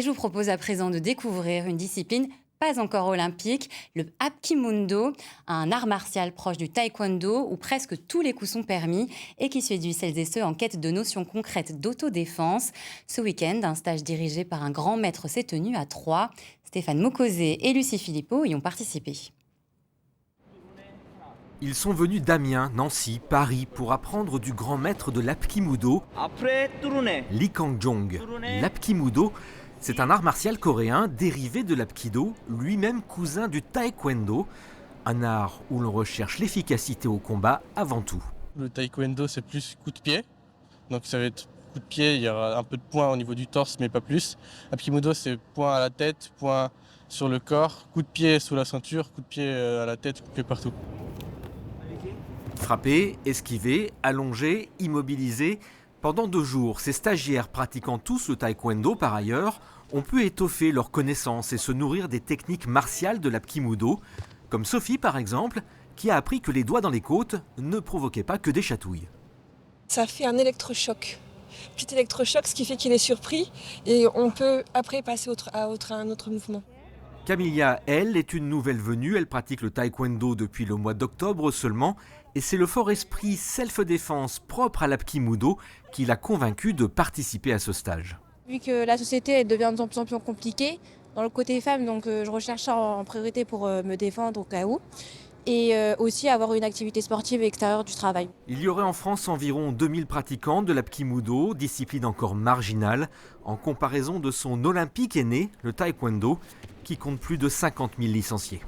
Je vous propose à présent de découvrir une discipline pas encore olympique, le Hapkimundo, un art martial proche du taekwondo où presque tous les coups sont permis et qui séduit celles et ceux en quête de notions concrètes d'autodéfense. Ce week-end, un stage dirigé par un grand maître s'est tenu à Troyes. Stéphane Mocosé et Lucie Philippot y ont participé. Ils sont venus d'Amiens, Nancy, Paris pour apprendre du grand maître de l'Hapkimudo, Lee Kang-jong. L'Hapkimudo, c'est un art martial coréen dérivé de l'Apkido, lui-même cousin du taekwondo, un art où l'on recherche l'efficacité au combat avant tout. Le taekwondo, c'est plus coup de pied. Donc ça va être coup de pied, il y aura un peu de poing au niveau du torse, mais pas plus. Hapkimudo, c'est poing à la tête, poing sur le corps, coup de pied sous la ceinture, coup de pied à la tête, coup de pied partout. Frapper, esquiver, allonger, immobiliser. Pendant 2 jours, ces stagiaires pratiquant tous le taekwondo par ailleurs ont pu étoffer leurs connaissances et se nourrir des techniques martiales de l'Hapkimudo, comme Sophie par exemple, qui a appris que les doigts dans les côtes ne provoquaient pas que des chatouilles. Ça fait un électrochoc. Petit électrochoc, ce qui fait qu'il est surpris et on peut après passer à un autre mouvement. Camilla, elle, est une nouvelle venue, elle pratique le taekwondo depuis le mois d'octobre seulement, et c'est le fort esprit self-défense propre à l'Hapkimudo qui l'a convaincue de participer à ce stage. Vu que la société elle devient de plus en plus compliquée, dans le côté femme, donc je recherche ça en priorité pour me défendre au cas où. Et aussi avoir une activité sportive extérieure du travail. Il y aurait en France environ 2000 pratiquants de l'Hapkimudo, discipline encore marginale, en comparaison de son olympique aîné, le taekwondo, qui compte plus de 50 000 licenciés.